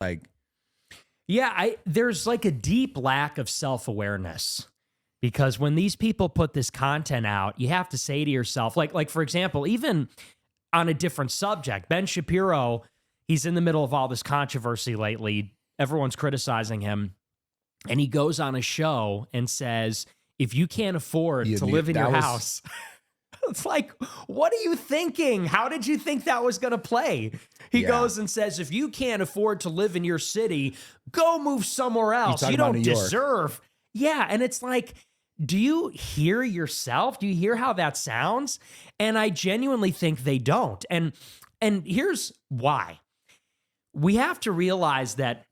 Like, Yeah, there's like a deep lack of self-awareness because when these people put this content out, you have to say to yourself, like for example, even on a different subject, Ben Shapiro, he's in the middle of all this controversy lately. Everyone's criticizing him. And he goes on a show and says, if you can't afford to live in your house, it's like, what are you thinking? How did you think that was going to play? He goes and says, if you can't afford to live in your city, go move somewhere else. You don't deserve. Yeah. And it's like, do you hear yourself? Do you hear how that sounds? And I genuinely think they don't. And here's why. We have to realize that,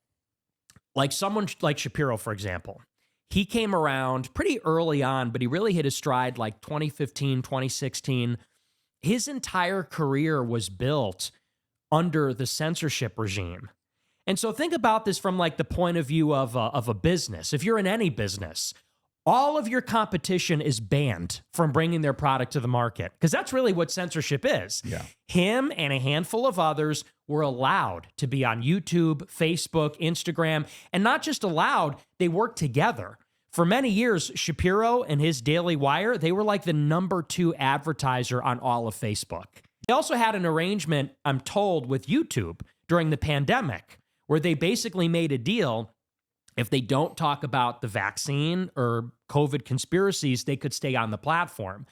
like someone like Shapiro, for example, he came around pretty early on, but he really hit his stride like 2015, 2016. His entire career was built under the censorship regime. And so think about this from like the point of view of a business. If you're in any business, all of your competition is banned from bringing their product to the market because that's really what censorship is. Yeah. Him and a handful of others were allowed to be on YouTube, Facebook, Instagram, and not just allowed, they worked together. For many years, Shapiro and his Daily Wire, they were like the #2 advertiser on all of Facebook. They also had an arrangement, I'm told, with YouTube during the pandemic, where they basically made a deal. If they don't talk about the vaccine or COVID conspiracies, they could stay on the platform.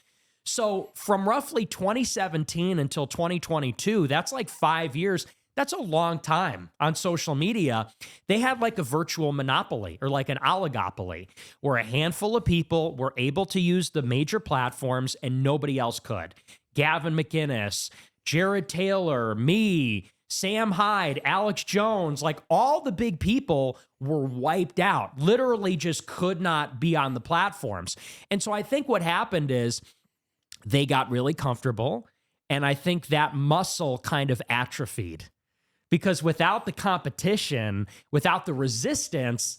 So from roughly 2017 until 2022, that's like 5 years. That's a long time on social media. They had like a virtual monopoly or like an oligopoly where a handful of people were able to use the major platforms and nobody else could. Gavin McInnes, Jared Taylor, me, Sam Hyde, Alex Jones, like all the big people were wiped out, literally just could not be on the platforms. And so I think what happened is they got really comfortable. And I think that muscle kind of atrophied because without the competition, without the resistance,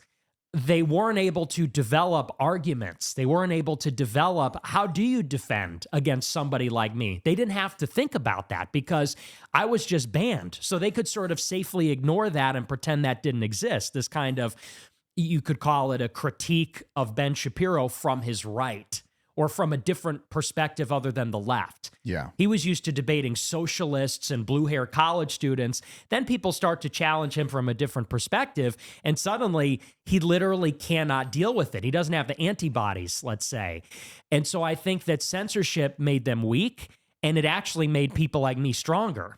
they weren't able to develop arguments. They weren't able to develop, how do you defend against somebody like me? They didn't have to think about that because I was just banned. So they could sort of safely ignore that and pretend that didn't exist. This kind of, you could call it a critique of Ben Shapiro from his right or from a different perspective other than the left. Yeah. He was used to debating socialists and blue-hair college students. Then people start to challenge him from a different perspective, and suddenly he literally cannot deal with it. He doesn't have the antibodies, let's say. And so I think that censorship made them weak, and it actually made people like me stronger.